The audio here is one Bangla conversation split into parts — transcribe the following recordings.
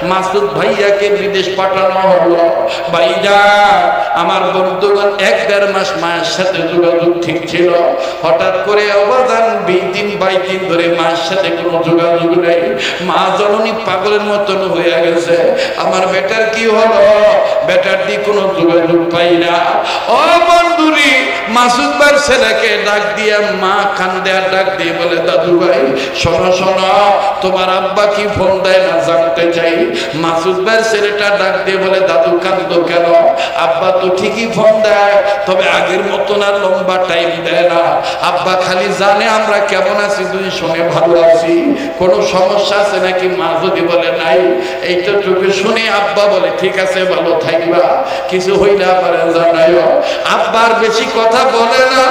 মাসুদ ভাইয়াকে বিদেশ পাঠানো হলো। ভাইয়া আমার বন্ধুগণ 1-1.5 মাস মায়ের সাথে যোগাযোগ ঠিক ছিল, হঠাৎ করে অবদান 20 দিন 22 দিন ধরে মায়ের সাথে কোনো যোগাযোগ নেই। মা জননী পাগলের মতন হয়ে গেছে, আমার বেটার কি হলো, বেটার দিয়ে কোনো যোগাযোগ পাই না। ও বন্ধুরি, মাসুদ ভাইয়ের ছেলেকে ডাক দিয়ে মা কান্দে আর ডাক দিয়ে বলে, দাদু ভাই শোনো শোনো, তোমার আব্বা কি ফোন দেয় না জানতে চাই। মাসুদ ভাইয়ের ছেলেটা ডাক দিয়ে বলে, দাদু কান্দো কেন? আব্বা তো ঠিকই ফোন দেয়, তবে আগের মতন আর লম্বা টাইম দেয় না। আব্বা খালি জানে আমরা কেমন আছি, দুই শুনে ভালো আছি, কোনো সমস্যা আছে নাকি? মা যদি বলে নাই, এইটা চোখে শুনে আব্বা বলে ঠিক আছে ভালো থাকবা, কিছু হইলে আবার জানাইও। আব্বার বেশি কথা বলে না।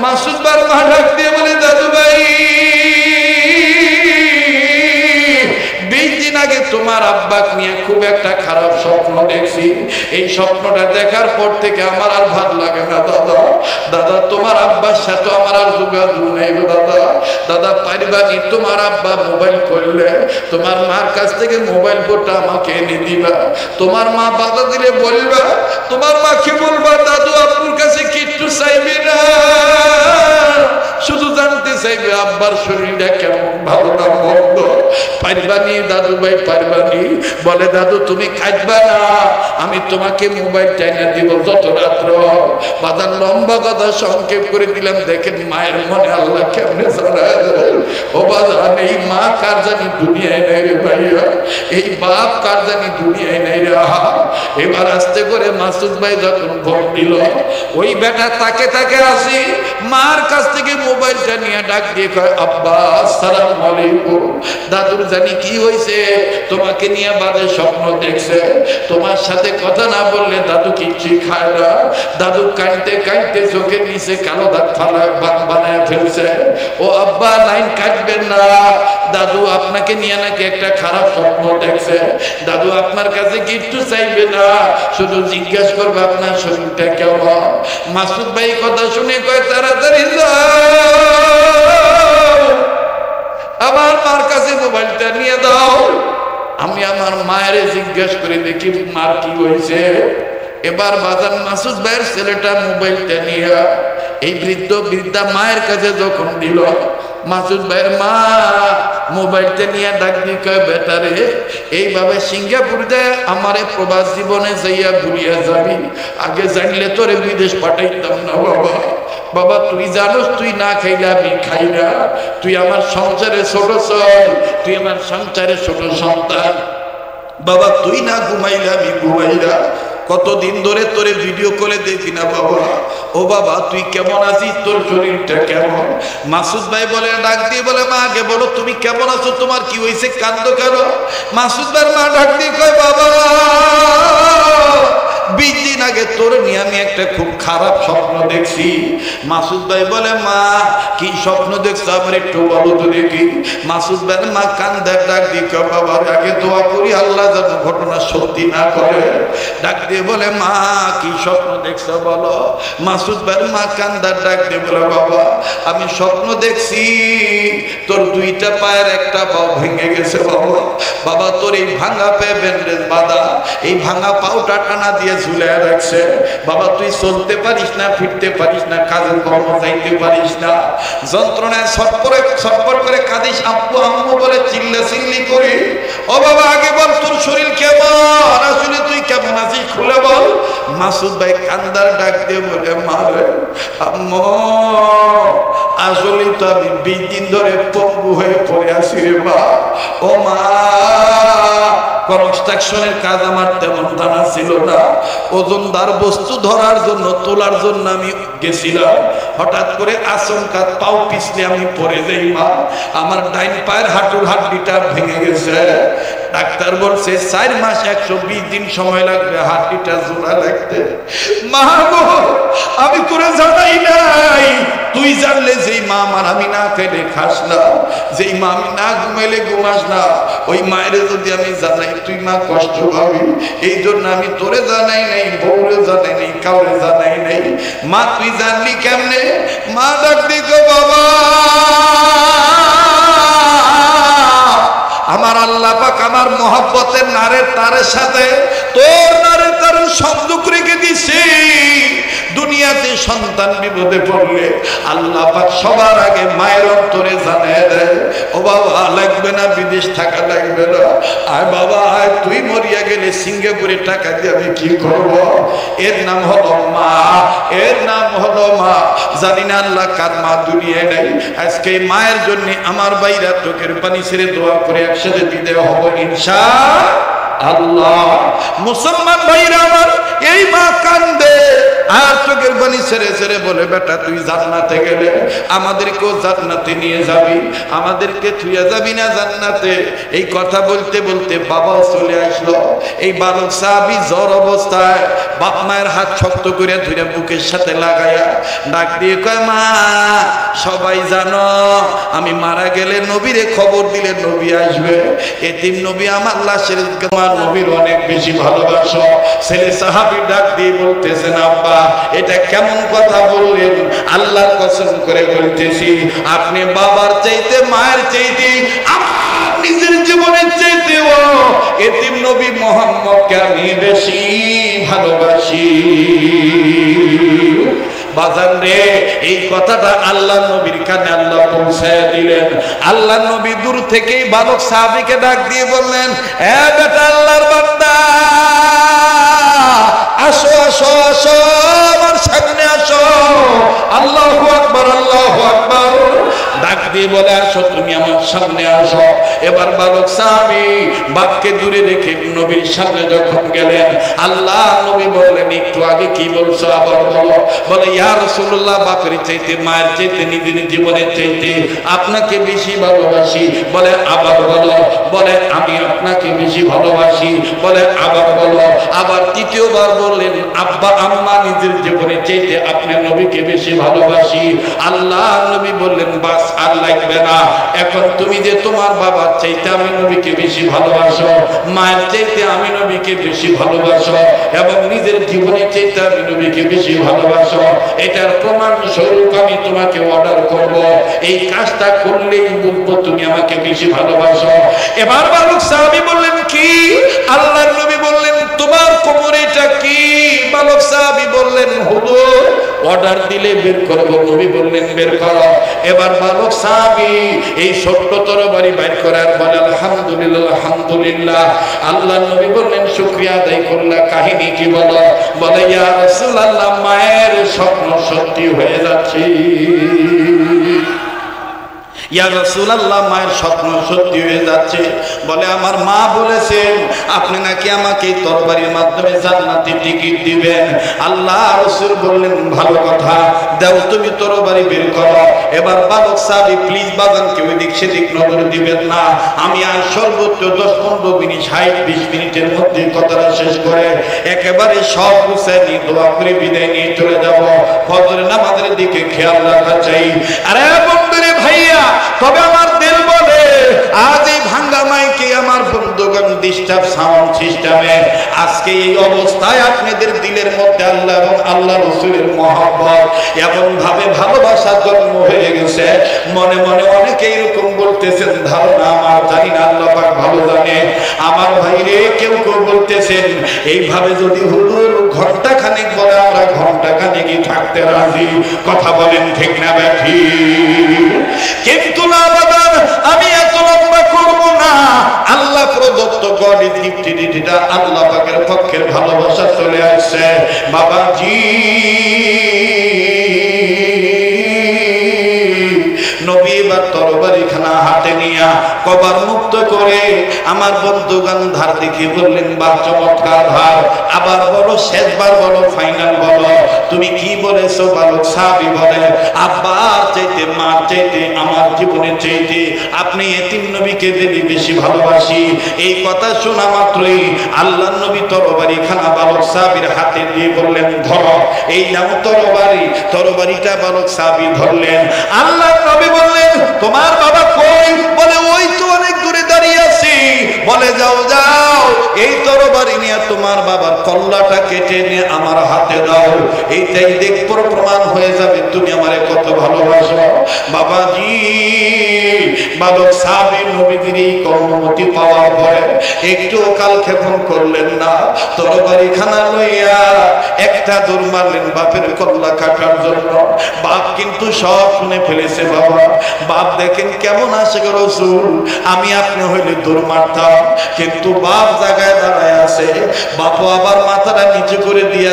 মাসুদ ভাইয়ের মা ডাক দিয়ে বলে, দাদু ভাই 20 দিন আগে তোমার আব্বাকে নিয়ে খুব একটা খারাপ স্বপ্ন দেখছি। এই স্বপ্নটা দেখার পর থেকে আমার আর ভালো লাগে না দাদা। দাদা তোমার আব্বার সাথে আমার আর যোগাযোগ নেই দাদা। দাদা পারিবারিক তোমার আব্বা মোবাইল করলে তোমার মার কাছ থেকে মোবাইল ফোনটা আমাকে এনে দিবা। তোমার মা বাধা দিলে বলবা, তোমার মাকে বলবা দাদু আপুর কাছে কিচ্ছু চাইবে না, শুধু জানতে চাইবে আব্বার শরীরটা কেমন, ভালো না মন্দ। পারবানি দাদু ভাই পারবানি? বলে দাদু তুমি কাঁদবা না, আমি তোমাকে মোবাইল টাইনা দিব যত রাত্র। বাদার লম্বা কথা সংক্ষেপ করে দিলাম। দেখেন মায়ের মনে আল্লাহ কেমনে জানায়। ও বাদান, এই মা কার জানি দুনিয়ায় নাই রে ভাইয়া, এই বাপ কার জানি দুনিয়ায় নাই রে। এবার আস্তে করে মাসুদ ভাই যখন ভোট দিল, ওই বেটা তাকে তাকে আসি মার কাছ থেকে মোবাইলটা নিয়ে ডাক দিয়ে কয়, আব্বা আসসালামু আলাইকুম। দাদুর জানি কি হয়েছে, তোমাকে নিয়ে বাজে স্বপ্ন দেখছে, তোমার সাথে কথা না বললে দাদু কিচ্ছু খায় না। দাদু কাঁদতে কাঁদতে চোখের নিচে কালো দাগ বানায় ফেলছে। ও আব্বা লাইন কাটবেন না, দাদু আপনাকে নিয়ে নাকি একটা খারাপ স্বপ্ন দেখছে। দাদু আপনার কাছে কিচ্ছু চাইবে না, শুধু জিজ্ঞাসা করবে আপনার শরীরটা কেমন। মাসুদ ভাই কথা শুনে কয়, তাড়াতাড়ি আমার মার কাছে মোবাইলটা নিয়ে দাও, আমি আমার মায়ের জিজ্ঞেস করে দেখি মার কি হয়েছে। এবার বাজার মাসুদ ভাইয়ের ছেলেটা মোবাইলটা নিয়ে এই বৃদ্ধা মায়ের কাছে যখন দিল, মাসুদ ভাইয়ের মা মোবাইলটা নিয়ে ডাক দিয়ে কয়, বেটারে এইভাবে সিঙ্গাপুর যায় আমারে প্রবাস জীবনে যাইয়া ভুলিয়া যাবি, আগে জানলে তোরে বিদেশ পাঠাইতাম না বাবা। বাবা তুই জানোস তুই না খাইলে আমি খাই না, তুই আমার সংসারে ছোট চল, তুই আমার সংসারে ছোট সন্তান। বাবা তুই না ঘুমাইলে আমি ঘুমাই না, কতদিন ধরে তোরে ভিডিও কলে দেখি না বাবা। ও বাবা তুই কেমন আছিস, তোর শরীরটা কেমন? মাসুদ ভাই বলে ডাক দিয়ে বলে, মা আগে বলো তুমি কেমন আছো, তোমার কি হয়েছে, কান্দো কেন? মাসুদ ভাইয়ের মা ডাক দিয়ে কয়, বাবা 20 দিন আগে তোর নিয়ে আমি একটা খুব খারাপ স্বপ্ন দেখছি। মাসুদ ভাই বলে, মা কি স্বপ্ন দেখছো আমার একটু বলো তো দেখি। মাসুদ ভাইয়ের মা কান্দার ডাক দিয়ে কয়, বাবার আগে দোয়া করি আল্লাহ যেন ঘটনা সত্যি না করে। ডাক দিয়ে বলে, মা কি স্বপ্ন দেখছো বলো। মাসুদ ভাইয়ের মা কান্দার ডাক দিয়ে বলে, বাবা আমি স্বপ্ন দেখছি তোর 2টা পায়ের একটা পাও ভেঙে গেছে বাবা। বাবা তোর এই ভাঙা পায়ে ব্যান্ডেজ বাঁধা, এই ভাঙা পাওটা টানা দিয়ে ঝুলে রাখছে বাবা। তুই চলতে পারিস না, ফিরতে পারিস না, কাজের কর্ম যাইতে পারিস না, যন্ত্রণায় ছটফট করে কাঁদিস, আম্মু আম্মু বলে চিল্লি করি। ও বাবা আগে বল তোর শরীর কেমন, আসলে তুই কেমন আছিস খুলে বল। মাসুদ ভাই কান্দার ডাক দিয়ে বলে, মা রে আম্মু আসলে তো আমি 20 দিন ধরে পঙ্গু হয়ে পড়ে আছি রে মা। ও মা কনস্ট্রাকশনের কাজ আমার তেমন জানা ছিল না, ওজনদার বস্তু ধরার জন্য তোলার জন্য আমি গেছিলাম, হঠাৎ করে আচমকা পাও পিছলে আমি পড়ে যাই মা, আমার ডাইন পায়ের হাঁটুর হাড্ডিটা ভেঙে গেছে। ডাক্তার বলছে 4 মাস 120 দিন সময় লাগবে হাড্ডিটা জোড়া লাগতে। মা গো আমি তোরে জানাই নাই, তুই জানলে যেই মা আমার আমি না খেলে খাস না, যেই মা আমি না ঘুমাইলে ঘুমাস না, ওই মায়ের যদি আমি জানাই তুই মা কষ্ট পাবি, এই জন্য আমি তোরে জানাই নাই, বউরে জানাই নাই, কাউরে জানাই নাই। মা তুই জানলি কেমনে? মা ডাক দিকে, বাবা আমার আল্লাহ পাক আমার মহব্বতের নারের তারের সাথে তোর নারের তারের সংযোগ রেখে দিছি। দুনিয়াতে সন্তান বিপদে পড়লে আল্লাহ পাক সবার আগে মায়ের অন্তরে জানিয়ে দেয়, ও বাবা লাগবে না, বিদেশ থাকা লাগবে না, আয় বাবা আয়, তুই মরিয়া গেলে সিঙ্গাপুরে টাকা দিয়ে আমি কি করব? এর নাম হলো মা, এর নাম হলো মা। জানি না আল্লাহ কার মা দুনিয়ায় নেই। আজকে মায়ের জন্য আমার ভাইরা চোখের পানি ছেড়ে দোয়া করে একসাথে বিদায় হব ইনশাআল্লাহ। মুসলমান ভাইরা আমার, এই মা কান্দে আর চোখের পানি ছেড়ে ছেড়ে বলে, বেটা তুই জান্নাতে গেলে আমাদেরকেও জান্নাতে নিয়ে যাবি, আমাদেরকে থুইয়া যাবি না জান্নাতে? এই কথা বলতে বলতে বাবাও চলে আসলো। এই বালক সাহাবী জ্বর অবস্থায় বাপ মায়ের হাত শক্ত করে ধরে বুকের সাথে লাগায়া ডাক দিয়ে কয়, মা সবাই জানো আমি মারা গেলে নবীরে খবর দিলে নবী আসবে। এতিম নবী আমার লাশের আমার নবীর অনেক বেশি ভালোবাসো। ছেলে সাহাবী ডাক দিয়ে বলতেছেন, আব্বা এটা কেমন কথা বললেন? আল্লাহর কসম করে বলতেছি, আপনি বাবার চাইতে মায়ের চাইতে আমার নিজের জীবনের চাইতেও এতিম নবী মুহাম্মদকে আমি বেশি ভালোবাসি। বাজান রে, এই কথাটা আল্লাহ নবীর কানে আল্লাহ পৌঁছায় দিলেন। আল্লাহ নবী দূর থেকেই বালক সাহাবীকে ডাক দিয়ে বললেন, এ বেটা আল্লাহর বান্দা, আসো আসো আসো, আমার সামনে আসো। আল্লাহু আকবার, আল্লাহু আকবার। ডাক দিয়ে বলে, আসো তুমি আমার সামনে আসো। এবার বালক সাহাবী বাপকে দূরে রেখে নবীর সামনে যখন গেলেন, আল্লাহ নবী বললেন, একটু আগে কি বলছো আবার বলো। বলে, ইয়া রাসূলুল্লাহ, বাপের চাইতে মায়ের চাইতে নিজের জীবনের চাইতে আপনাকে বেশি ভালোবাসি। বলে, আবার বলো। বলে, আমি আপনাকে বেশি ভালোবাসি। বলে, আবার বলো। আবার তৃতীয়বার বললেন, আব্বা আম্মা নিজের জীবনের চাইতে আপনার নবীকে বেশি ভালোবাসি। আল্লাহ নবী বললেন, বাস আর লাগবে না, এখন তুমি যে তোমার বাবার চাইতে আমি নবীকে বেশি ভালোবাসো, মায়ের চাইতে আমি নবীকে বেশি ভালোবাসো, এবং নিজের জীবনের চাইতে আমি নবীকে বেশি ভালোবাসো, এটার প্রমাণ স্বরূপ আমি তোমাকে অর্ডার করব। এই কাজটা করলেই বলবো তুমি আমাকে বেশি ভালোবাসো। এবার বালক সাহাবী বললেন, কি? আল্লাহর নবী বললেন, তোমার কোমরে এটা কি? বালক সাহাবী বললেন, হুজুর অর্ডার দিলে বের করব। নবী বললেন, বের করো। এবার বালক সাহাবী এই ছোট্ট তরবারি বাইর করার বলে, আলহামদুলিল্লাহ আলহামদুলিল্লাহ। আল্লাহ নবী বললেন, শুকরিয়া আদায় করলা, কাহিনী কি বলো? বলে, ইয়া রাসূলুল্লাহ, মায়ের স্বপ্ন সত্যি হয়ে যাচ্ছে। ইয়া রাসূলুল্লাহ, মায়ের স্বপ্ন সত্যি হয়ে যাচ্ছে। বলে, আমার মা বলেছেন আপনি নাকি আমাকে তরবারির মাধ্যমে জান্নাতে টিকিট দিবেন। আল্লাহ রাসূল বললেন, ভালো কথা, দাও তুমি তরবারি বের করো। এবার বালক সাহাবী, প্লিজ বাজান কেউ এদিক সেদিক নজর দিবেন না, আমি আর সর্বোচ্চ 10-15 মিনিট 60-20 মিনিটের মধ্যে কথাটা শেষ করে একেবারে সব গুছায় নিয়ে দোয়া করে বিদায় নিয়ে চলে যাব। ফজরের নামাজের দিকে খেয়াল রাখা চাই। আরে বন্ধুরে ভাইয়া, তবে আমার দিল বলে, আজ এই ভাঙ্গা মাইকে আমার বন্ধুগণ ডিস্টার্ব সাউন্ড সিস্টেমে আজকে এই অবস্থায় আপনাদের দিলের মধ্যে আল্লাহ এবং আল্লাহ রাসূলের মহব্বত এমন ভাবে ভালোবাসা জন্ম হয়ে গেছে। মনে মনে অনেকে এরকম বলতেছেন, ধারণা আমার, জানি না, আল্লাহ পাক ভালো জানে। আমার ভাইরে কেউ কেউ বলতেছেন, এইভাবে যদি হুজুর ঘন্টা খানেক বলে আমরা ঘন্টা খানেকই থাকতে রাজি। কথা বলেন ঠিক না ব্যাঠি? কিন্তু না বাদান, আমি এত লম্বা করব না। আল্লাহ প্রদত্ত গড ইজ গিফটেড, এটা আল্লাহ পাকের পক্ষের ভালোবাসা চলে আসছে। বাবাজি নবী এবার তরবারি খানা হাতে নিয়া কবর মুক্ত করে আমার বন্ধুগান ধার দেখে বললেন, বা চমৎকার ধার, আবার বলো, শেষবার বলো, ফাইনাল বলো, তুমি কি বলেছো? বালক সাহাবী বলে, আব্বার চাইতে মার চাইতে আমার জীবনের চাইতে আপনি এতিম নবীকে বেশি ভালোবাসি। এই কথা শোনা মাত্রই আল্লাহর নবী তরবারি খানা বালক সাহাবীর হাতে দিয়ে বললেন, ধরো, এই নাও তরবারি। তরবারিটা বালক সাহাবী ধরলেন। আল্লাহর নবী বললেন, তোমার বাবা কই? বলে, ওই তো অনেক দূরে দাঁড়িয়ে আছি। বলে, যাও যাও, এই তরবারি নিয়ে তোমার বাবার কল্লাটা কেটে নিয়ে আমার হাতে দাও, এইটাই দেখবো প্রমাণ হয়ে যাবে তুমি আমারে কত ভালোবাসো। বাবাজি বালক সাহাবীর নবীদের এই কর্মমতি পাওয়ার পরে একটু কালক্ষেপণ করলেন না, তরবারি খানা লইয়া একটা দৌড় মারলেন বাপের কল্লা কাটার জন্য। বাপ কিন্তু সব শুনে ফেলেছে। বাবা বাপ দেখেন কেমন আসে গো রাসূল, আমি আপনি হইলে দৌড় মারতাম, কিন্তু বাপ জায়গায় দাঁড়ায় আছে। বাপু আবার মাথাটা নিচু করে দিয়া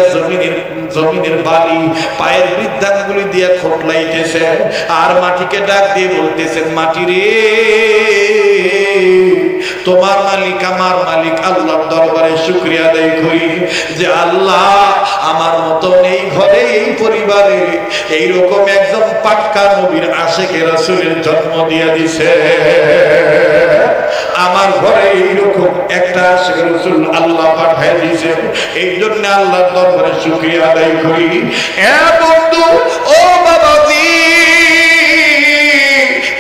জমিনের বালি পায়ের বৃদ্ধাঙ্গুলি দিয়া খোটলাইতেছে, আর মাটিকে ডাক দিয়ে বলতেছেন, মাটি রে তোমার মালিক আমার মালিক আল্লাহর দরবারে শুকরিয়া আদায় করি যে আল্লাহ আমার মতন এই ঘরে এই পরিবারে এইরকম একজন পাক্কা নবীর আশিকে রাসূলের জন্ম দিয়ে দিছে। আমার ঘরে এইরকম একটা আশিক রাসূল আল্লাহ পাঠায় দিয়েছে, এই জন্য আল্লাহর দরবারে শুকরিয়া আদায় করি। এ বন্ধু ও বাবাজি,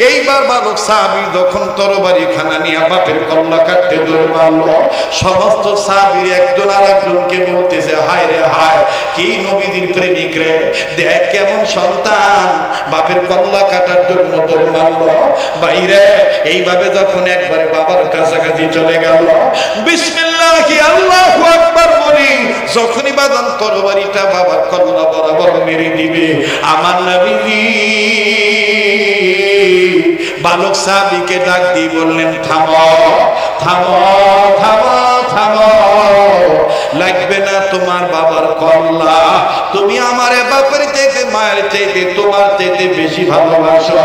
এইবার বালক সাহাবী যখন তরবারি খানা নিয়ে বাপের কল্লা কাটতে দৌড় মারলো, সমস্ত সাহাবীর একজন আর একজনকে বলতেছে, হায় রে হায়, কি নবীদের প্রেমিক রে, দেখ কেমন সন্তান বাপের কল্লা কাটার জন্য দৌড় মারলো। বাইরে এইভাবে যখন একবারে বাবার কাছাকাছি চলে গেল, বিসমিল্লাহি আল্লাহু আকবার বলি যখনই বাদান তরবারিটা বাবার কল্লা বরাবর মেরে দিবে, আমার নবী বালক সাহাবীকে ডাক দিয়ে বললেন, থামো থামো থামো থামো, লাগবে না তোমার বাবার কল্লা, তুমি আমারে বাপের চাইতে মায়ের চাইতে তোমার চাইতে বেশি ভালোবাসো,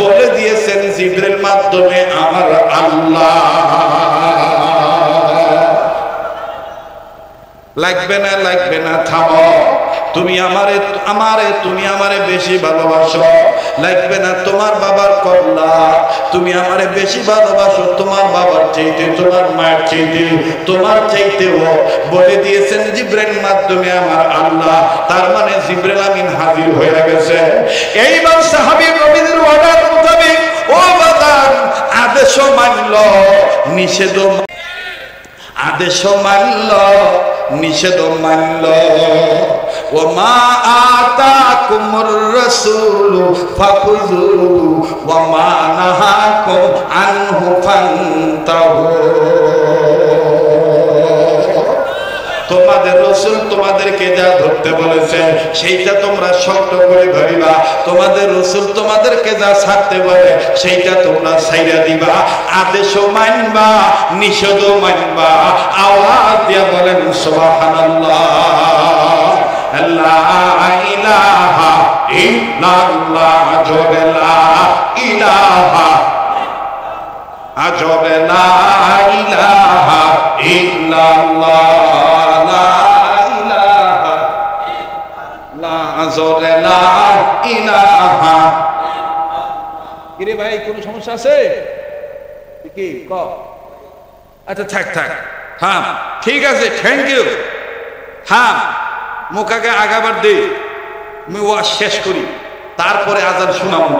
বলে দিয়েছেন জিবরিল মাধ্যমে আমার আল্লাহ। লাগবে না লাগবে না, থামো, তুমি আমারে বেশি ভালোবাসো, লাগবে না তোমার বাবার কল্লা, তুমি আমারে বেশি ভালোবাসো তোমার বাবার চাইতে তোমার মায়ের চাইতে তোমার চাইতেও, বলে দিয়েছেন জিবরিল মাধ্যমে আমার আল্লাহ। তার মানে জিবরিল আমিন হাজির হয়ে গেছে। এইবার সাহাবী নবীদের অর্ডার মোতাবেক ও বাদান আদেশ মানল, আদেশ মানল, নিষেধ মানল। ও মা আতাকুমুর রাসূলু ফাখুযুহু ওয়া মা নাহাকুম আনহু ফান্তাহু। তোমাদের রাসূল তোমাদেরকে যা ধরতে বলেছে সেইটা তোমরা শক্ত করে ধরিবা, তোমাদের রাসূল তোমাদেরকে যা ছাড়তে বলে সেইটা তোমরা ছাইড়া দিবা, আদেশও মানবা নিষেধও মানবা। আওয়াজ দিয়া বলেন সুবহানাল্লাহ। লা ইলাহা ইল্লাল্লাহ, জোরে লা ইলাহা, জোরে লা ইলাহা ইল্লাল্লাহ, লা ইলাহা, লা জোরে লা ইলাহা। কিরে ভাই কোন সমস্যা আছে কি ক? আচ্ছা থাক থাক, হ্যাঁ ঠিক আছে, থ্যাংক ইউ। হ্যাঁ মুখাকে আগাবার দে, আমি ওয়াজ শেষ করি, তারপরে আজান শোনাবো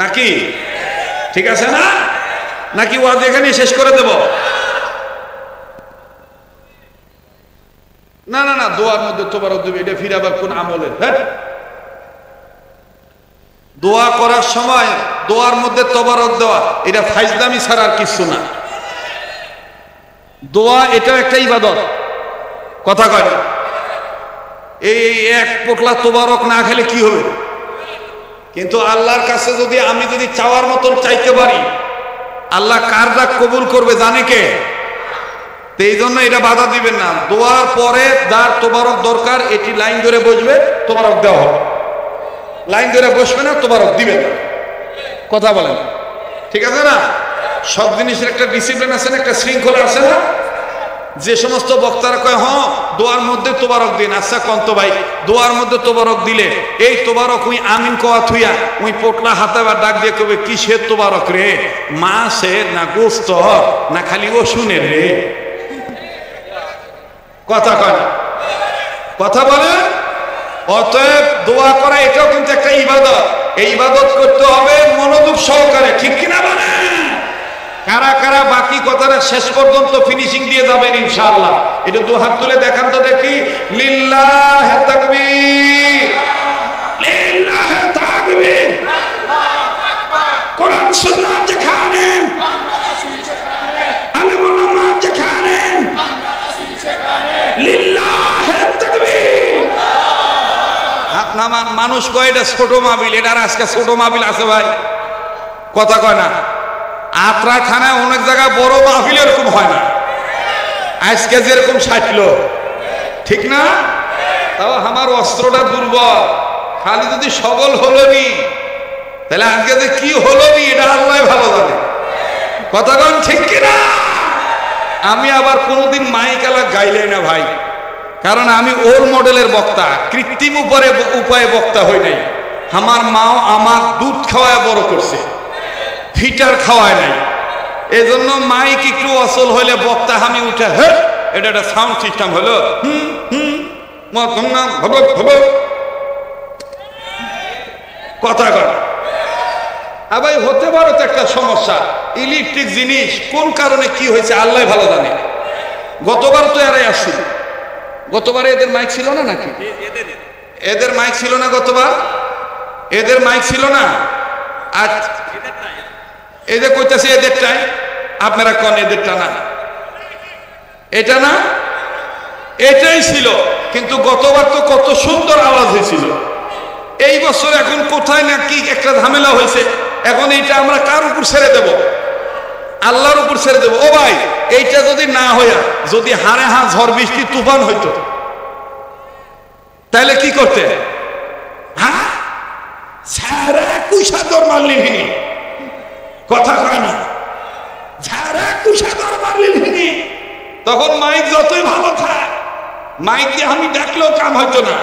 নাকি? ঠিক আছে না? নাকি ওয়াজ এখানে শেষ করে দেব? না না না, দোয়ার মধ্যে তোবার দেবে, এটা ফিরাবার কোন আমলের? দোয়া করার সময় দোয়ার মধ্যে তোবারক দেওয়া এটা ফাইজলামি ছাড়া আর কিছু না। দোয়া এটাও একটা ইবাদত, কথা কয় না? এই এক পোটলা তোবারক না খেলে কি হবে? কিন্তু আল্লাহর কাছে যদি আমি চাওয়ার মতন চাইতে পারি, আল্লাহ কার ডাক কবুল করবে জানে কে? এই জন্য এটা বাধা দিবেন না। দোয়ার পরে যার তোবারক দরকার এটি লাইন ধরে বসবে, তোবারক দেওয়া হবে। লাইন ধরে বসবে না, তোবারক দিবেন না। কথা বলেন ঠিক আছে না? সব জিনিসের একটা ডিসিপ্লিন আছে না, একটা শৃঙ্খলা আছে না? যে সমস্ত বক্তারা কয় হ্যাঁ দোয়ার মধ্যে তোবারক দিন, আচ্ছা কন্ত ভাই দোয়ার মধ্যে তোবারক দিলে এই তোবারক উই আমিন কোয়া থুইয়া উই পোটলা হাতে বা ডাক দিয়ে কবে কিসের তোবারক রে? মাছের না গোস্ত না খালি ও শুনে রে? কথা কয় না? কথা বলে। অতএব দোয়া করা এটাও কিন্তু একটা ইবাদত। এই ইবাদত করতে হবে মনোযোগ সহকারে, ঠিক কিনা বলেন? কারা কারা বাকি কথাটা শেষ পর্যন্ত ফিনিশিং দিয়ে যাবেন ইনশাআল্লাহ? এটা দু হাত তুলে দেখান তো দেখি। লিল্লাহে তাকবীর, লিল্লাহে তাকবীর। কোরআন সুন্নাহ যেখানে, আলেম ওলামা যেখানে, লিল্লাহে তাকবীর। আপনার মানুষ কয় এটা ছোট মাহফিল, এটার আজকে ছোট মাহফিল আছে ভাই, কথা কয় না। আত্রা থানায় অনেক জায়গায় বড় মাহফিল এরকম হয় না, আজকে যেরকম সাজলো, ঠিক না? তাও আমার অস্ত্রটা দুর্বল, খালি যদি সবল হলো নি তাহলে আজকে যে কি হলো নি এটা আল্লাহ ভালো জানে, কথা কন ঠিক কিনা? আমি আবার কোনোদিন মাইকালা গাইলে না ভাই, কারণ আমি ওর মডেলের বক্তা, কৃত্রিম উপায়ে বক্তা হই নাই। আমার মাও আমার দুধ খাওয়ায় বড় করছে, ফিটার খাওয়ায় নাই। এই জন্য মাইক একটু অচল হইলে বক্তা আমি উঠে, হ্যাঁ এটা একটা সাউন্ড সিস্টেম হলো, কথা কর। আবার হতে পারে তো একটা সমস্যা, ইলেকট্রিক জিনিস কোন কারণে কি হয়েছে আল্লাহ ভালো জানে। গতবার তো এরাই আসছিল, গতবারে এদের মাইক ছিল না নাকি? এদের মাইক ছিল না গতবার? এদের মাইক ছিল না? আজ এদের কইতাছে এদেরটাই, আপনারা কোন এদেরটা না, এটা না, এটাই ছিল। কিন্তু গতবার তো কত সুন্দর আওয়াজ হয়েছিল। এই বছর এখন কোথায় না কি একটা ঝামেলা হয়েছে, এখন এইটা আমরা কার উপর ছেড়ে দেব? আল্লাহর উপর ছেড়ে দেব। ও ভাই, এইটা যদি না হইয়া যদি হাড়ে হাঁ ঝড় বৃষ্টি তুফান হইতো তাহলে কি করতে? হ্যাঁ, সারা কুশাদর মারলিনি, কথা কয় না, সারা কুশাদর মারলিনি। তখন মাইক যতই ভালো থাক, মাইক দিয়ে আমি ডাকলেও কাম হইতো না,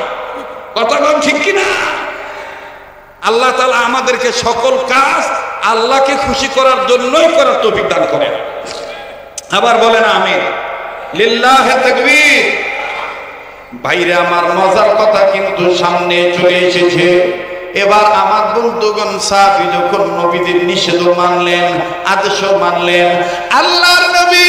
কথা কম ঠিক কিনা? আল্লাহ তাআলা আমাদেরকে সকল কাজ আল্লাহকে খুশি করার জন্যই করার তৌফিক দান করেন। আবার বলেন আমিন। লিল্লাহে তাকবীর। বাইরে আমার মজার কথা কিন্তু সামনে চলে এসেছে। এবার আমার বন্ধুগণ সাহাবী যখন নবীদের নিষেধ মানলেন, আদেশ মানলেন, আল্লাহর নবী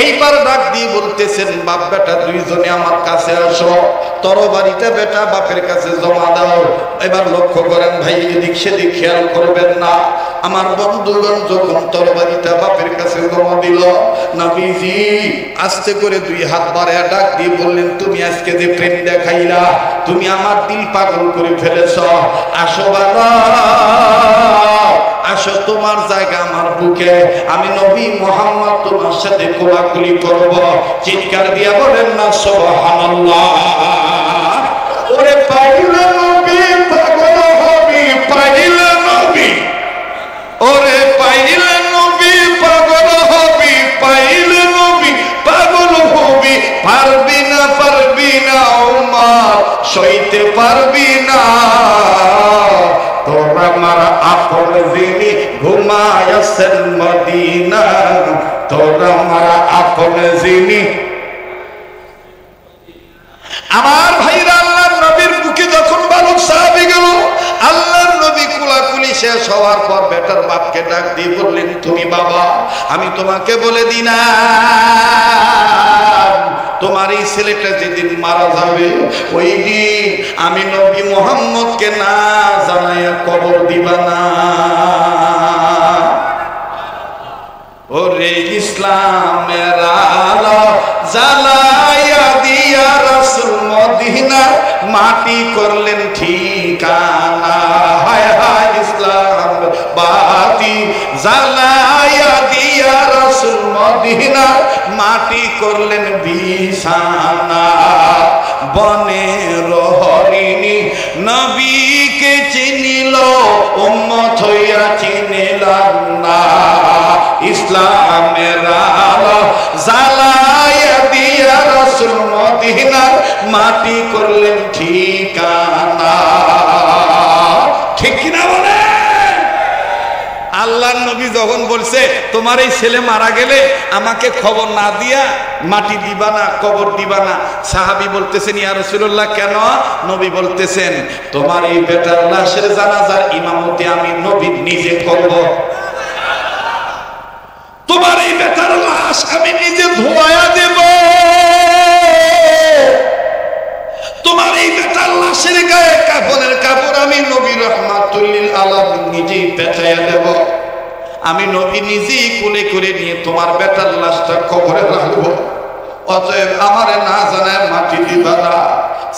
এইবার ডাক দিয়ে বলতেছেন, বাপ বেটা দুইজনে আমার কাছে আসো, তরবারিটা বেটা বাপের কাছে জমা দাও। এবার লক্ষ্য করেন ভাই, এদিক সেদিক খেয়াল করবেন না। আমার বন্ধুগণ যখন তরবারিটা বাপের কাছে জমা দিল, নবীজি আস্তে করে দুই হাত বাড়ায় ডাক দিয়ে বললেন, তুমি আজকে যে প্রেম দেখাইলা, তুমি আমার দিল পাগল করে ফেলেছ। আসো বাবা, আসো, তোমার জায়গা আমার বুকে, আমি নবী মুহাম্মদ তোমার সাথে কোলাকুলি করব। চিৎকার দিয়া বলেন না সুবহানাল্লাহ। ওরে পাইলে নবী পাগল হবি, পাইলে নবী, ওরে পাইলে নবী পাগল হবি, পাইলে নবী পাগল হবি। পারবি না, পারবি না ওমর, সইতে পারবি না। তোর আমার আপন যিনি ঘুমায়াছেন মদিনা, তোর আমার আপন যিনি। আমার ভাইরা, আল্লাহর নবীর বুকে যখন বালক সাহাবী গেল, আল্লাহর নবী কোলাকুলি শেষ হওয়ার পর বেটার বাপকে ডাক দিয়ে বললেন, তুমি বাবা, আমি তোমাকে বলে দিলাম, তোমার এই ছেলেটা যেদিন মারা যাবে, ওই দিন আমি নবী মুহাম্মদকে না জানাইয়া কবর দিবা না। ওরে ইসলামের আলো জ্বালাইয়া দিয়া রাসূল মদিনা মাটি করলেন ঠিকানা। হায় হায়, ইসলাম বাতি জ্বালাইয়া দিয়া রাসূল মদিনা মাটি করলেন বিছানা। বনের হরিণী নবীকে চিনিল, উম্মত হইয়া চিনিলাম না। ইসলামের আলো জ্বালাইয়া দিয়া রাসূল মদিনা মাটি করলেন ঠিকানা। ঠিক কিনা বলে? আল্লাহর নবী যখন বলছে, তোমার এই ছেলে মারা গেলে আমাকে খবর না দিয়া মাটি দিবা না, কবর দিবা না, সাহাবী বলতেছেন, ইয়া রাসূলুল্লাহ কেন? নবী বলতেছেন, তোমার এই বেটার লাশের জানাজার ইমামতি আমি নবী নিজে করব। লাশ আমি নিজে ধোয়া দেব। তোমার এই বেটার লাশের গায়ে কাফনের কাপড় আমি নবী রাহমাতুল লিল আলামিন নিজেই পেঁচাইয়া দেব। আমি নবী নিজেই কোলে করে নিয়ে তোমার বেটার লাশটা কবরে রাখবো। অতএব আমারে না জানায় মাটি দিবা না।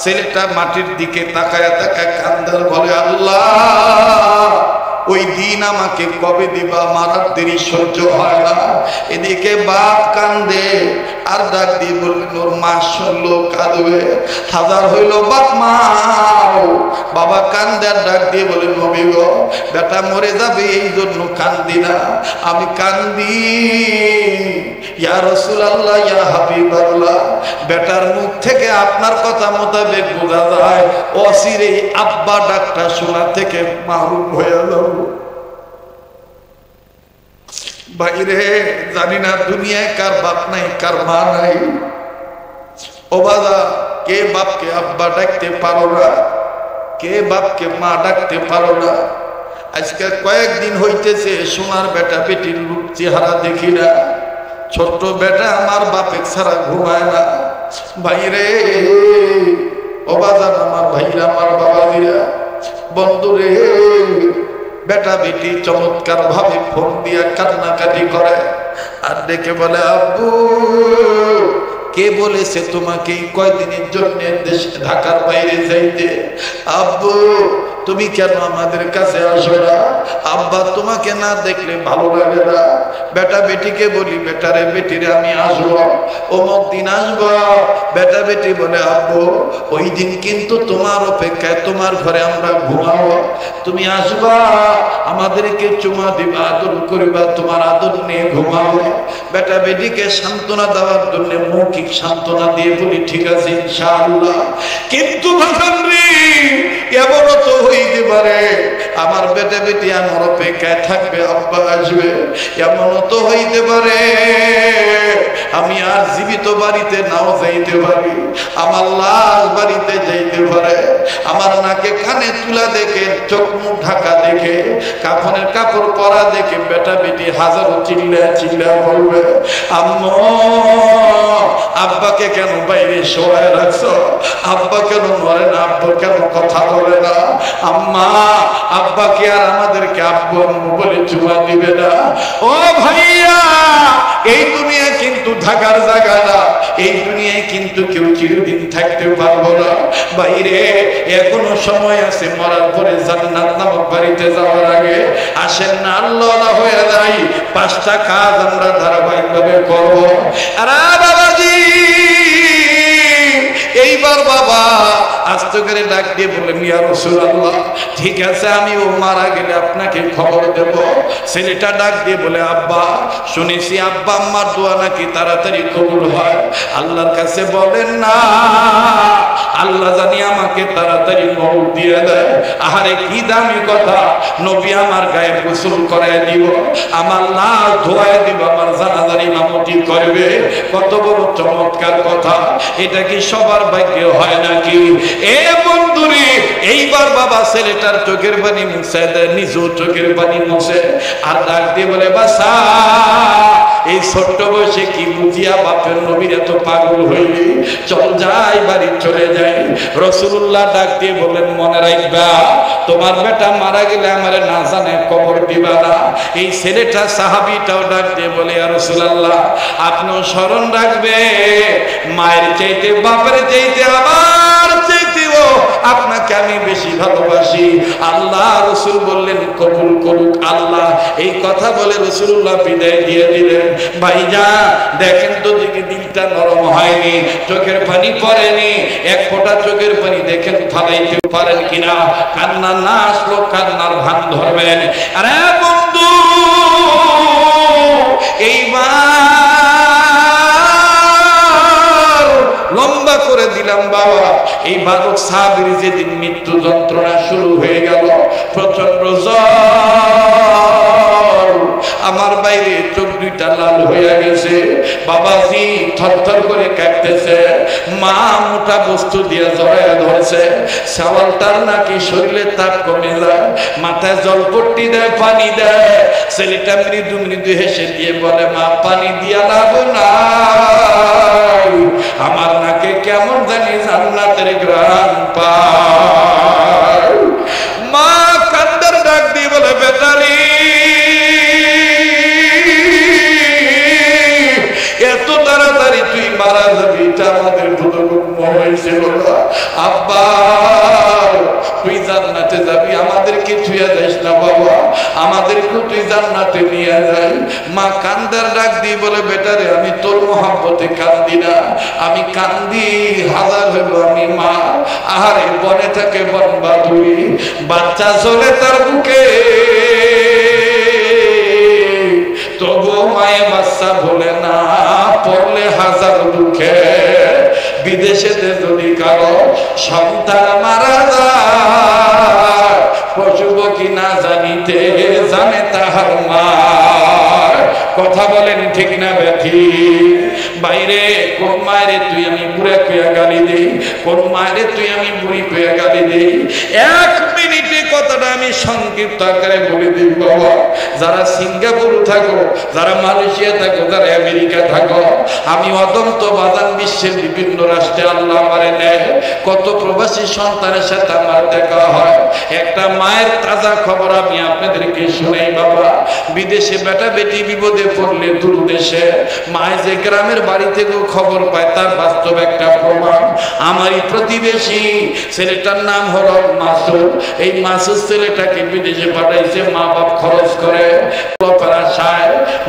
ছেলেটা মাটির দিকে তাকায় তাকায় কান্দার বলে, আল্লাহ ওই দিন আমাকে কবে দিবা, মারার দেরি সহ্য হয় না। এদিকে বাপ কান্দে আর ডাক দিয়ে বললেন, ওর মা শুনলো কাঁদবে, হাজার হইল বাপ মাও। বাবা কান্দে আর ডাক দিয়ে বলে, নবী গো বেটা মরে যাবে এই জন্য কান্দি না, আমি কান্দি ইয়া রাসূলুল্লাহ ইয়া হাবিবাল্লাহ, বেটার মুখ থেকে আপনার কথা মোতাবেক বোঝা যায় অচিরেই আব্বা ডাকটা শোনা থেকে মাহরুম হয়ে যাব। বাইরে জানি না দুনিয়ায় কার বাপ নাই কার মা নাই। ও বাবা, কে বাপকে আব্বা ডাকতে পারো না, কে বাপকে মা ডাকতে পারো না। আজকে কয়েকদিন হইতেছে সোনার বেটা বেটির রূপ চেহারা দেখি না। ছোট্ট বেটা আমার বাপে ছাড়া ঘুমায় না। বাইরে ও বাজার আমার ভাইরা আমার বাবাজিরা বন্ধুরে, বেটা বেটি চমৎকার ভাবে ফোন দিয়া কান্নাকাটি করে আর ডেকে বলে, আব্বু কে বলেছে তোমাকে কয়দিনের জন্য দেশে ঢাকার বাইরে যাইতে? আব্বু তুমি কেন আমাদের কাছে আসো না? আব্বা তোমাকে না দেখলে ভালো লাগে না। বেটা বেটিকে বলি, বেটারে বেটিরে আমি আসবো, অমুক দিন আসবো। বেটা বেটি বলে, আব্বু ওই দিন কিন্তু তোমার অপেক্ষায় তোমার ঘরে আমরা ঘুমাবো, তুমি আসবা, আমাদেরকে চুমা দিবা, আদর করিবা, তোমার আদর নিয়ে ঘুমাবো। বেটা বেটিকে সান্ত্বনা দেওয়ার জন্য মৌখিক সান্ত্বনা দিয়ে বলি, ঠিক আছে ইনশাআল্লাহ। কিন্তু এমনও তো হইতে পারে আমার বেটা বেটি আমার অপেক্ষায় থাকবে, আব্বা আসবে। এমনও তো হইতে পারে আমি আর জীবিত বাড়িতে নাও যাইতে পারি, আমার লাশ বাড়িতে যাইতে পারে। আমার নাকে কানে তুলা দেখে, চোখ মুখ ঢাকা দেখে, কাফনের কাপড় পরা দেখে বেটা বেটি হাজারো চিল্লা চিল্লা বলবে, আম্মা আব্বাকে কেন বাইরে শোয়ায় রাখছো? আব্বা কেন মরে না? আব্বা কেন কথা বলে না? আম্মা আব্বাকে আর আমাদেরকে আব্বু আম্মু বলে চুমা দিবে না? ও ভাইয়া, এই দুনিয়া কিন্তু থাকার জায়গা না, এই দুনিয়ায় কিন্তু কেউ চিরদিন থাকতে পারবো না। বাইরে এখনো সময় আছে, মরার পরে জান্নাত নামক বাড়িতে যাওয়ার আগে আসেন না আল্লাহ হয়ে যায়। 5টা কাজ আমরা ধারাবাহিকভাবে করবো। আর বাবাজি এইবার বাবা আস্তে করে ডাক দিয়ে বললেন, ইয়া রাসূলুল্লাহ ঠিক আছে আমি ও মারা গেলে আপনাকে খবর দেব। ছেলেটা ডাক দিয়ে বলে, আব্বা শুনেছি আব্বা আম্মার দোয়া নাকি তাড়াতাড়ি কবুল হয়, আল্লাহর কাছে বলেন না আল্লাহ জানি আমাকে তাড়াতাড়ি মওত দিয়ে দেয়। আহারে কি দামি কথা, নবী আমার গায়ে গোসল করায় দিব, আমার লাশ ধোয়ায় দিব, আমার জানাজার ইমামতি করবে। কত বড় চমৎকার কথা, এটা কি সবার ভাগ্যে হয় নাকি? এ বন্ধুরে এইবার বাবা ছেলেটার চোখের পানি মুছে দেয়, নিজেও চোখের পানি মুছে আর ডাক দিয়ে বলে, বাসা এই ছোট্ট বয়সে কি বুঝিয়া বাপের নবীর এত পাগল হইলি, চল যাই বাড়ি চলে যাই। রাসূলুল্লাহ ডাক দিয়ে বলেন, মনে রাখবা তোমার বেটা মারা গেলে আমারে না জানে কবর দিবা না। এই ছেলেটা সাহাবীটাও ডাক দিয়ে বলে, ইয়া রাসূলুল্লাহ আপনিও স্মরণ রাখবে, মায়ের চাইতে বাপের চাইতে আবার চাইতেও আপনাকে আমি বেশি ভালোবাসি। আল্লাহ রাসূল বললেন, কবুল করুক আল্লাহ। এই কথা বলে রাসূলুল্লাহ বিদায় দিয়ে দিলেন। ভাইজান দেখেন তো দিকে দিলটা নরম হয়নি, চোখের পানি পড়েনি, এক ফোঁটা চোখের পানি দেখেন ফালাইতে পারেন কিনা? কান্না না আসলো কান্নার ভান ধরবেন। আরে বন্ধু এইবার লম্বা করে দিলাম বাবা। এই বালক সাবির যেদিন মৃত্যু যন্ত্রণা শুরু হয়ে গেল, প্রচন্ড জ্বর, আমার বাইরে চোখ দুইটা মুখটা লাল হয়ে গেছে, বাবাজি থরথর করে কাঁপতেছে। মা মোটা বস্তু দিয়ে জড়ায় ধরছে, সওয়ালটার নাকি শরীরে তাপ কমে যায়, মাথায় জলপট্টি দেয়, পানি দেয়। ছেলেটা মৃদু মৃদু হেসে দিয়ে বলে, মা পানি দিয়া লাভ নাই, আমার নাকে কেমন জানি জান্নাতের ঘ্রাণ পায়। মা কান্দার ডাক দিয়ে বলে, বেটারি এত তাড়াতাড়ি তুই মারা যাবি, এটা আমাদের বোধগম্য হয়েছিল না। আব্বা তুই জান্নাতে যাবি, আমাদেরকে ছুঁয়ে যাইস না বাবা, আমাদেরকে তুই জান্নাতে নিয়ে যাই। মা কান্দার ডাক দিয়ে বলে, বেটারে আমি তোর মহব্বতে কান্দি না, আমি কান্দি হাজার হইব আমি মা। আহারে বনে থাকে বন বাদুড়ি, বাচ্চা চলে তার বুকে, তবু মায়ে বাচ্চা বলে না, পড়লে হাজার দুঃখে। বিদেশেতে যদি কারো সন্তান মারা যায়, পশু কি না জানিতে জানে তাহার মা। কথা বলেন ঠিক না ব্যাঠি? বাইরে কোন মায়েরে তুই আমি বুড়া কুয়া গালি দেই, কোন মায়েরে তুই আমি বুড়ি কুয়া গালি দেই। 1 মিনিটে কথাটা আমি সংক্ষিপ্ত আকারে বলে দিই বাবা। যারা সিঙ্গাপুর থাকো, যারা মালয়েশিয়া থাকো, যারা আমেরিকা থাকো, আমি অদন্ত বাদান বিশ্বের বিভিন্ন রাষ্ট্রে আল্লাহ আমারে নেয়। কত প্রবাসী সন্তানের সাথে আমার দেখা হয়। একটা মায়ের তাজা খবর আমি আপনাদেরকে শুনাই বাবা। বিদেশে বেটা বেটি বিপদে পড়লে দূর দেশে মায়ে যে গ্রামের বাড়ি থেকে খবর পায়, তার বাস্তব একটা প্রমাণ। আমারই প্রতিবেশী ছেলেটার নাম হলো মাসুদ। এই মাসুদ ছেলেটাকে বিদেশে পাঠাইছে, মা বাপ খরচ করে।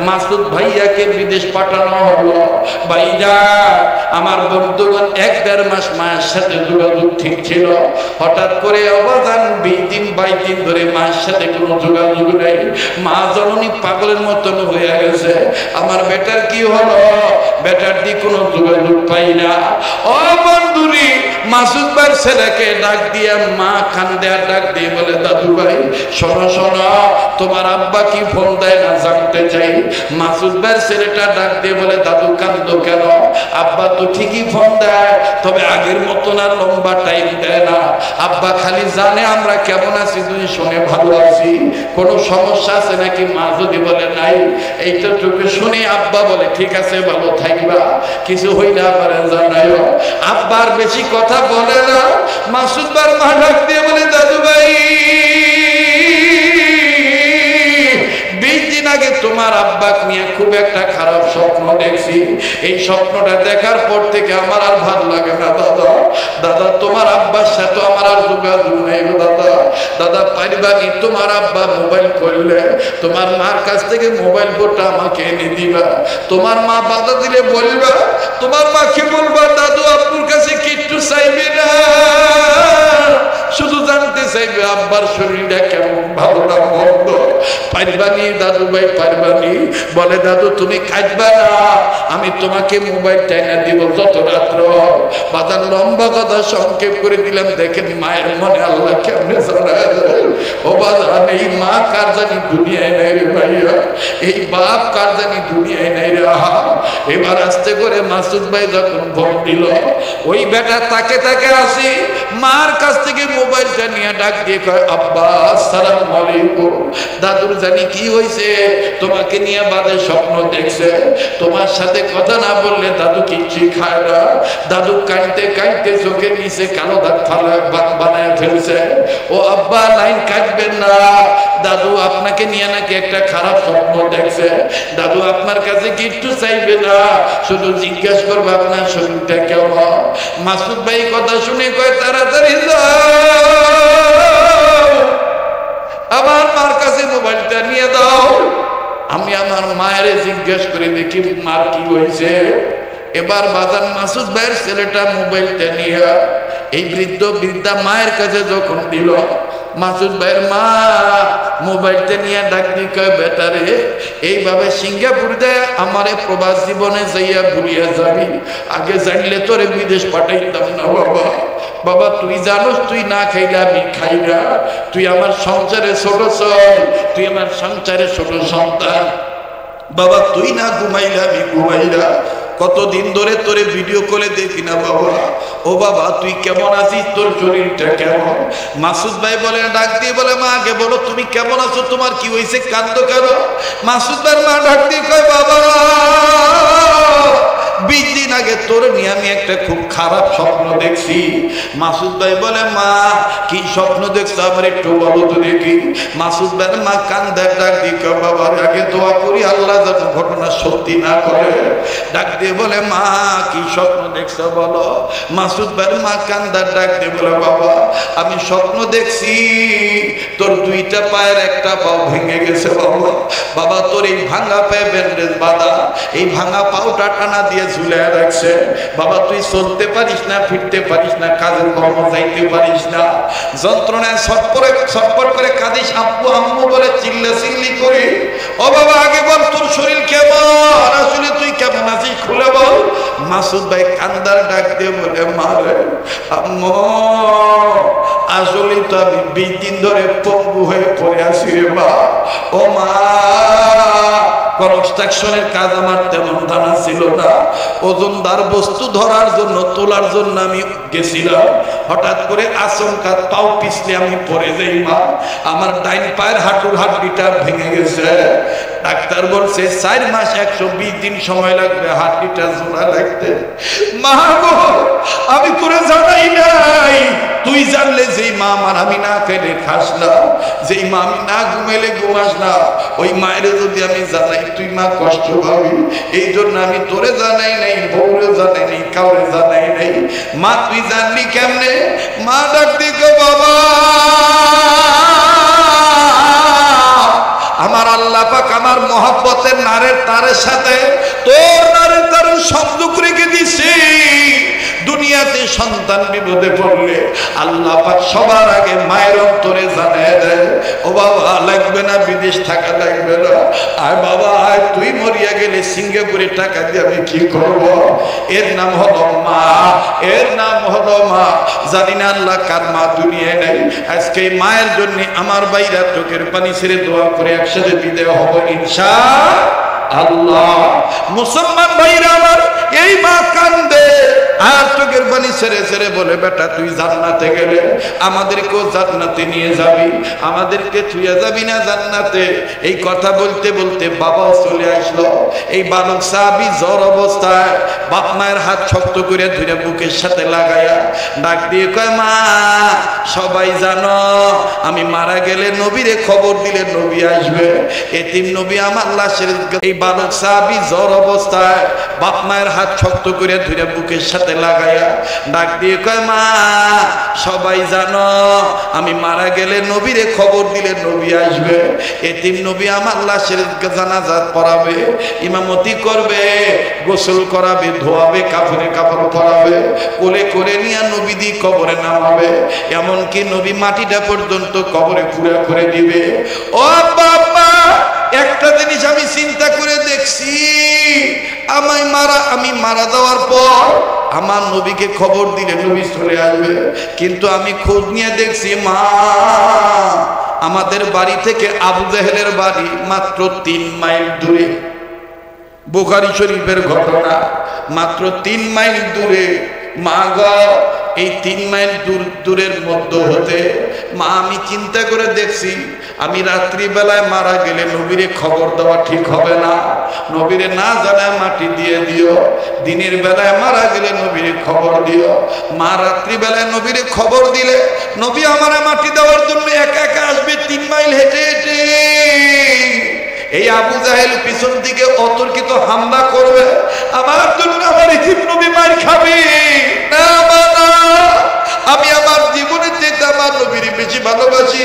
মাসুদ ভাইয়াকে বিদেশ পাঠানো হলো। ভাইয়া আমার বন্ধুগণ 1-1.5 মাস মায়ের সাথে যোগাযোগ ঠিক ছিল, হঠাৎ করে অবদান 20 দিন 22 দিন ধরে মায়ের সাথে কোনো যোগাযোগ নেই। মা জননী পাগলের মতন হয়ে গেছে, আমার বেটার কি হলো, বেটার দিয়ে কোনো যোগাযোগ পাই না। ও বন্ধুরি, মাসুদ ভাইয়ের ছেলেকে ডাক দিয়ে মা কান্দে ডাক দিয়ে বলে, দাদু ভাই শোনো শোনো, তোমার আব্বা কি ফোন দেয় না জানতে চাই। মাসুদ ভাইয়ের ছেলেটা ডাক দিয়ে বলে, দাদু কান্দো কেন? আব্বা তো ঠিকই ফোন দেয়, তবে আগের মতন আর লম্বা টাইম দেয় না। আব্বা খালি জানে আমরা কেমন আছি, তুমি শুনে ভালো আছি, কোনো সমস্যা আছে নাকি? মা যদি বলে নাই, এইটা টুকু শুনে আব্বা বলে, ঠিক আছে ভালো থাকবা, কিছু হইলে আবার জানাইও। আব্বার বেশি কথা বলে না। মাসুদ ভাইয়ের মা ডাক দিয়ে বলে, দাদু ভাই 20 দিন আগে তোমার আব্বাকে নিয়ে খুব একটা খারাপ স্বপ্ন দেখছি। এই স্বপ্নটা দেখার পর থেকে আমার আর ভালো লাগে না দাদা। দাদা তোমার আব্বার সাথে আমার আর যোগাযোগ নেই দাদা। দাদা পারিবানি তোমার আব্বা মোবাইল করলে তোমার মার কাছ থেকে মোবাইল ফোনটা আমাকে এনে দিবা। তোমার মা বাধা দিলে বলবা, তোমার মাকে বলবা দাদু আব্বুর কাছে কিচ্ছু চাইবে না, শুধু জানতে চাইবে আব্বার শরীরটা কেমন, ভালো না মন্দ। পারবানি দাদু ভাই পারবানি? বলে, দাদু তুমি কাঁদবা না, আমি তোমাকে মোবাইলটা এনে দিব যত রাত্র। বাদার লম্বা কথা সংক্ষেপ করে দিলাম। দেখেন মায়ের মনে আল্লাহ কেমনে জানায়। ও বাদান, এই মা কার জানি দুনিয়ায় নাই রে ভাইয়া, এই বাপ কার জানি দুনিয়ায় নাই রে। এবার আস্তে করে মাসুদ ভাই যখন ফোন দিল, ওই বেটা তাকে তাকে আসি মার কাছ থেকে মোবাইলটা নিয়ে ডাক দিয়ে কয়, আব্বা আসসালামু আলাইকুম। দাদুর জানি কি হয়েছে, তোমাকে নিয়ে বাদে স্বপ্ন দেখছে, তোমার সাথে কথা না বললে দাদু কিচ্ছুই খায় না। দাদু কাঁদতে কাঁদতে চোখের নিচে কালো দাগ বানায় ফেলছে। ও আব্বা লাইন কাটবেন না, দাদু আপনাকে নিয়ে নাকি একটা খারাপ স্বপ্ন দেখছে। দাদু আপনার কাছে কিচ্ছু চাইবে না, শুধু জিজ্ঞাসা করবে আপনার শরীরটা কেমন। মাসুদ ভাই কথা শুনে কয়, তাড়াতাড়ি যাও, আমার মার কাছে মোবাইলটা নিয়ে দাও, আমি আমার মায়ের জিজ্ঞেস করে দেখি মার কি হয়েছে। এবার বাজান মাসুদ ভাইয়ের ছেলেটা মোবাইলটা নিয়ে এই বৃদ্ধা মায়ের কাছে যখন দিল, মাসুদ ভাইয়ের মা মোবাইলটা নিয়ে ডাক দিয়ে কয়, বেটারে এইভাবে সিঙ্গাপুর দেয় আমারে প্রবাস জীবনে যাইয়া ভুলিয়া যাবি, আগে জানলে তোরে বিদেশ পাঠাইতাম না বাবা। বাবা তুই জানোস তুই না খাইলে আমি খাই না, তুই আমার সংসারে ছোট চল, তুই আমার সংসারে ছোট সন্তান। বাবা তুই না ঘুমাইলে আমি ঘুমাইলা, কতদিন ধরে তোরে ভিডিও কলে দেখি না বাবা। ও বাবা তুই কেমন আছিস, তোর শরীরটা কেমন? মাসুদ ভাই বলে, ডাক দিয়ে বলে, মা আগে বলো তুমি কেমন আছো, তোমার কি হয়েছে, কাঁদো কেন? মাসুদ ভাইয়ের মা ডাক দিয়ে কয়, বাবা 20 দিন আগে তোর নিয়ে আমি একটা খুব খারাপ স্বপ্ন দেখছি। মাসুদ ভাই বলে, মা কি স্বপ্ন দেখছো, আমার একটু বলো তো দেখি। মাসুদ ভাইয়ের মা কান্দার ডাক দিয়ে কয়, বাবার আগে দোয়া করি আল্লাহ যেন ঘটনা সত্যি না করে। ডাক দিয়ে বলে, মা কি স্বপ্ন দেখছো বলো। মাসুদ ভাইয়ের মা কান্দার ডাক দিয়ে বলে, বাবা আমি স্বপ্ন দেখছি তোর 2টা পায়ের একটা পাও ভেঙে গেছে বাবা। বাবা তোর এই ভাঙা পায়ে ব্যান্ডেজ বাঁধা, এই ভাঙা পাওটা টানা দিয়ে ঝুলে রাখছে বাবা। তুই চলতে পারিস না, ফিরতে পারিস না, কাজের কর্ম যাইতে পারিস না, যন্ত্রণায় ছটপট করে কাঁদিস, আব্বু আম্মু বলে চিল্লি করি। ও বাবা আগে বল তোর শরীর কেমন, আসলে তুই কেমন আছিস খুলে বল। মাসুদ ভাই কান্দার ডাক দিয়ে বলে, মা রে আম্মু আসলে তো আমি 20 দিন ধরে পঙ্গু হয়ে পড়ে আছি রে মা। ও মা কনস্ট্রাকশনের কাজ আমার তেমন জানা ছিল না, ওজনদার বস্তু ধরার জন্য তোলার জন্য আমি গেছিলাম, হঠাৎ করে আচমকা পাও পিছলে আমি পড়ে যাই মা। আমার ডাইন পায়ের হাঁটুর হাড্ডিটা ভেঙে গেছে। ডাক্তার বলছে 4 মাস 120 দিন সময় লাগবে হাড্ডিটা জোড়া লাগতে। মা গো আমি তোরে জানাই নাই, তুই জানলে যেই মা আমার আমি না খেলে খাস না, যেই মা আমি না ঘুমাইলে ঘুমাস না, ওই মায়ের যদি আমি জানাই তুই মা কষ্ট পাবি। এই জন্য আমি তোরে জানাই নাই, বউরে জানাই নাই, কাউরে জানাই নাই। মা তুই জানলি কেমনে? মা ডাক দিকে, বাবা আমার আল্লাহ পাক আমার মহব্বতের নারের তারের সাথে তোর নারের তারের সংযোগ রেখে দিছি। দুনিয়াতে সন্তান বিপদে পড়লে আল্লাহ পাক সবার আগে মায়ের অন্তরে জানায় দেয়, ও বাবা লাগবে না, বিদেশ টাকা লাগবে না, আয় বাবা আয়, তুই মরিয়া গেলে সিঙ্গাপুরে টাকা দিয়ে আমি কি করব। এর নাম হলো মা, এর নাম হলো মা। জানি না আল্লাহ কার মা দুনিয়ায় নেই। আজকে মায়ের জন্য আমার বাইরা চোখের পানি ছেড়ে দোয়া করে একসাথে বিদায় হব ইনশাআল্লাহ। মুসলমান ভাইরা আমার, এই মা কান্দে আর চোখের পানি ছেড়ে ছেড়ে বলে, বেটা তুই জান্নাতে গেলে আমাদেরকেও জান্নাতে নিয়ে যাবি, আমাদেরকে ছুঁয়ে যাবি না জান্নাতে। এই কথা বলতে বলতে বাবাও চলে আসলো। এই বালক সাহাবী জ্বর অবস্থায় বাপ মায়ের হাত শক্ত করে ধরে বুকের সাথে লাগায়া ডাক দিয়ে কয়, মা সবাই জানো আমি মারা গেলে নবীরে খবর দিলে নবী আসবে, এতিম নবী আমার লাশের। এই বালক সাহাবী জ্বর অবস্থায় বাপ মায়ের হাত শক্ত করে ধরে বুকের সাথে লাগায়া ডাক দিয়ে কয়, মা সবাই জানো আমি মারা গেলে নবীরে খবর দিলে নবী আসবে, এতিম নবী আমার লাশের জানাজা পড়াবে, ইমামতি করবে, গোসল করাবে, ধোয়াবে, কাপড় পরাবে, কোলে করে নিয়ে নবী দি কবরে নামাবে, এমনকি নবী মাটিটা পর্যন্ত কবরে পুরা করে দিবে। ও বাবা একটা জিনিস আমি চিন্তা করে দেখছি, আমি মারা যাওয়ার পর আমার নবীকে খবর দিলে নবী চলে আসবে, কিন্তু আমি খোঁজ নিয়ে দেখছি মা আমাদের বাড়ি থেকে আবু জাহেলের বাড়ি মাত্র 3 মাইল দূরে। বুখারী শরীফের ঘটনা, মাত্র 3 মাইল দূরে। মা গো এই 3 মাইল দূরের মধ্যে হতে মা আমি চিন্তা করে দেখছি, আমি রাত্রি বেলায় মারা গেলে নবীরে খবর দেওয়া ঠিক হবে না, নবীরে না জানায় মাটি দিয়ে দিও, দিনের বেলায় মারা গেলে নবীরে খবর দিও। মা রাত্রি বেলায় নবীরে খবর দিলে নবী আমার মাটি দেওয়ার জন্য একা একা আসবে 3 মাইল হেঁটে হেঁটে। এই আবু জাহেল পিছন দিকে অতর্কিত হামলা করবে, আমার জন্য আমার ইতিম নবী মার খাবে না। আমি আমার জীবনের চেয়ে আমার নবীর বেশি ভালোবাসি,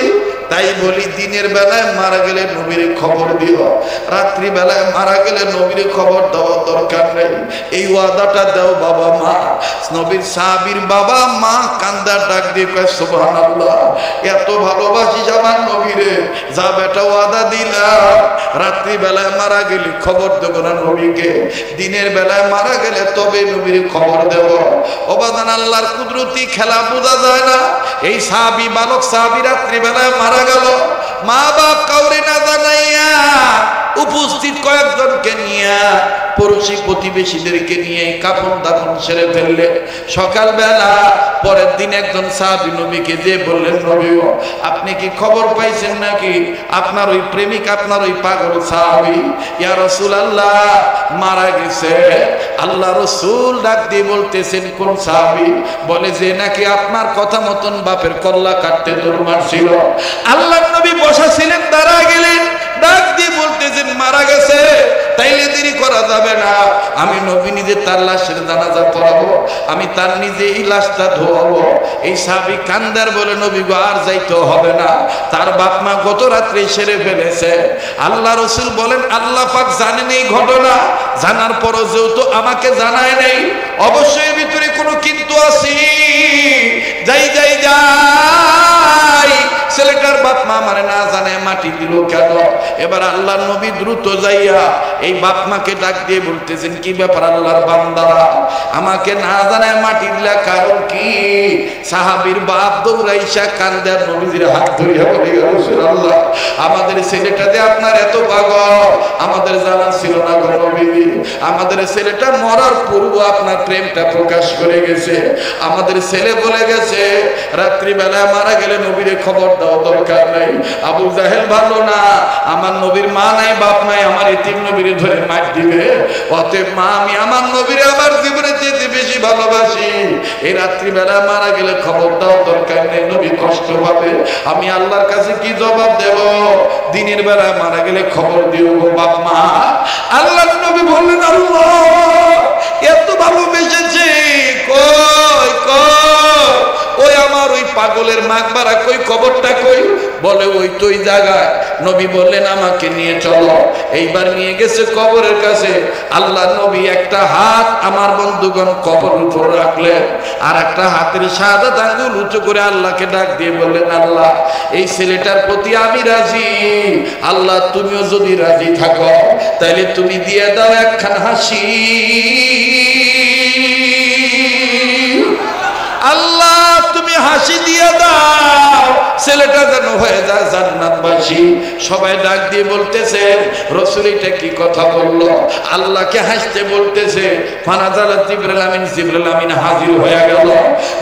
তাই বলি দিনের বেলায় মারা গেলে নবীর খবর দিও, রাত্রি বেলায় মারা গেলে নবীর খবর দেওয়া দরকার নেই। এই ওয়াদাটা দাও বাবা মা। নবীর সাহাবীর বাবা মা কান্দা ডাক দিয়ে কয়, সুবহানাল্লাহ এত ভালোবাসিস আমার নবীরে, যা বেটা ওয়াদা দিলাম রাত্রি বেলায় মারা গেলে খবর দেব না নবীকে, দিনের বেলায় মারা গেলে তবে নবীর খবর দেব। অবাদান আল্লাহর কুদরতি খেলা বোঝা যায় না। এই সাহাবী বালক সাহাবী রাত্রি বেলায় মারা গেল, মা বাপ কাউরে না জানাইয়া উপস্থিত কয়েকজনকে নিয়ে পড়োশি প্রতিবেশীদেরকে নিয়ে কাফন দাফন সেরে ফেললে। সকালবেলা পরের দিন একজন সাহাবী নবীকে দিয়ে বললেন, নবী আপনি কি খবর পাইছেন নাকি আপনার ওই প্রেমিক, আপনার ওই পাগল সাহাবী ইয়া রাসূলুল্লাহ মারা গেছে? আল্লাহ রাসূল ডাক দিয়ে বলতেছেন, কোন সাহাবী? বলে যে নাকি আপনার কথা মতন বাপের কল্লা কাটতে দৌড় মারছিল। আল্লাহর নবী বসা ছিলেন, দাঁড়া গেলেন, ডাক দিয়ে বলতেছেন মারা গেছে, তাইলে দেরি করা যাবে না, আমি নবী নিজে তার লাশের জানাজা পড়াবো, আমি তার নিজে এই লাশটা ধোয়াবো। এই সাহাবী কান্দার বলে, নবী গো আর যাইতে হবে না, তার বাপ মা গত রাত্রে সেরে ফেলেছে। আল্লাহ রাসূল বলেন, আল্লাহ পাক জানেন এই ঘটনা, জানার পরও যেহেতু আমাকে জানায় নাই, অবশ্যই ভিতরে কোনো কিন্তু আছে। যাই যাই যাই, ছেলেটার বাপ মা মানে না জানে মাটি দিল কেন? এবার আল্লাহর নবী দ্রুত যাইয়া এই বাপ মাকে ডাক দিয়ে বলতেছেন, কি ব্যাপার আল্লাহর বান্দারা, আমাকে না জানায় মাটি দিলা কারণ কি? সাহাবীর বাপ দৌড়াইসা কান্দার নবীর হাত ধরিয়া বলে, ইয়া রাসূলুল্লাহ আমাদের ছেলেটা যে আপনার এত পাগল আমাদের জানা ছিল না গো নবী, আমাদের ছেলেটা মরার পূর্ব আপনার প্রেমটা প্রকাশ করে গেছে। আমাদের ছেলে বলে গেছে রাত্রিবেলা মারা গেলে নবীরে খবর দাও, দরকার নাই। আবু জাহেল ভালো না, আমার নবীর মা নাই বাপ নাই, আমার এতিম নবীরে ধরে মার দিবে। অতএব মা আমি আমার নবীরে আমার জীবনে যেতে বেশি ভালোবাসি, এই রাত্রিবেলা মারা গেলে খবর দাও, দরকার নেই, নবী কষ্ট পাবে। আমি আল্লাহর কাছে কি জবাব দেব? দিনের বেলা মারা গেলে খবর দিও গো বাপ মা। আল্লাহর নবী বললেন, আল্লাহ এত ভালোবেসেছে, কই কই ওই আমার ওই পাগলের মাকবারা কই, কবরটা কই? বলে ওই তো ওই জায়গায়। নবী বললেন, আমাকে নিয়ে চলো। এইবার নিয়ে গেছে কবরের কাছে। আল্লাহ নবী একটা হাত আমার বন্ধুগণ কবরের উপর রাখলেন, আর একটা হাতের শাহাদাত আঙ্গুল উঁচু করে আল্লাহকে ডাক দিয়ে বললেন, আল্লাহ এই ছেলেটার প্রতি আমি রাজি, আল্লাহ তুমিও যদি রাজি থাকো তাইলে তুমি দিয়ে দাও একখান হাসি। আল্লাহ তুমি হাসি দিয়ে দাও, ছেলেটা যেন হয়ে যায় জান্নাতবাসী। সবাই ডাক দিয়ে বলতেছেন, রাসূল এটা কি কথা বললো? আল্লাহকে হাসতে বলতেছে। ফানাজালা জিবরাইল আমিন, জিবরাইল আমিন হাজির হয়ে গেল।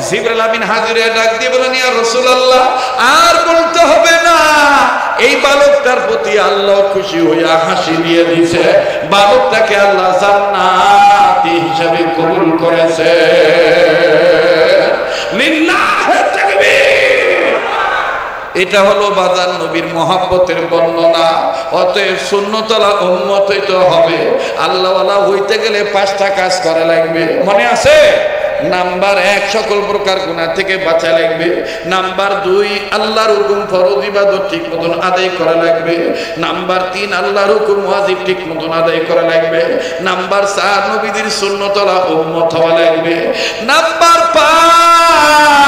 জিবরাইল আমিন হাজির হয়ে ডাক দিয়ে বলেন, ইয়া রাসূলুল্লাহ আর বলতে হবে না, এই বালকটার প্রতি আল্লাহ খুশি হইয়া হাসি দিয়ে দিয়েছে, বালকটাকে আল্লাহ জান্নাতি হিসাবে কবুল করেছে। এটা হলো বাজার নবীর মহব্বতের বর্ণনা। অতএব সুন্নতলা উম্মত হইতে হবে। আল্লাহওয়ালা হইতে গেলে 5টা কাজ করা লাগবে, মনে আছে? নাম্বার 1 সকল প্রকার গুনাহ থেকে বাঁচা লাগবে। নাম্বার 2 আল্লাহর হুকুম ফরজ ইবাদত ঠিক মতন আদায় করা লাগবে। নাম্বার 3 আল্লাহর হুকুম ওয়াজিব ঠিক মতন আদায় করা লাগবে। নাম্বার 4 নবীদের সুন্নতলা উম্মত হওয়া লাগবে। নাম্বার 5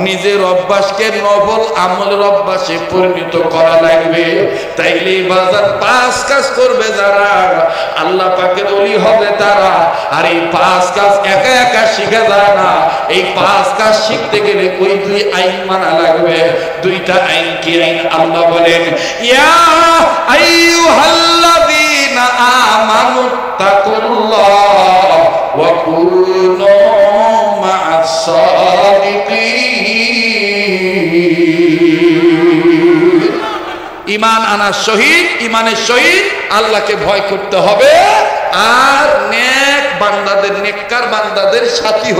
নিজের অভ্যাসকে নফল আমলের অভ্যাসে পরিণত করা লাগবে। তাইলে বাজার 5 কাজ করবে যারা, আল্লাহ পাকের ওলি হবে তারা। আর এই 5 কাজ একা একা শিখা যায় না, এই 5 কাজ শিখতে গেলে ওই 2 আইন মানা লাগবে। 2টা আইন কি আইন? আল্লাহ বলেন, ইয়া আইয়ুহাল্লাযীনা আমানুত্তাকুল্লাহ ওয়া কুনু মা'আস সাদিকিন। ঈমান আনার শহীদ, ঈমানের শহীদ আল্লাহকে ভয় করতে হবে, আর নেক বান্দাদের, নেককার বান্দাদের সাথী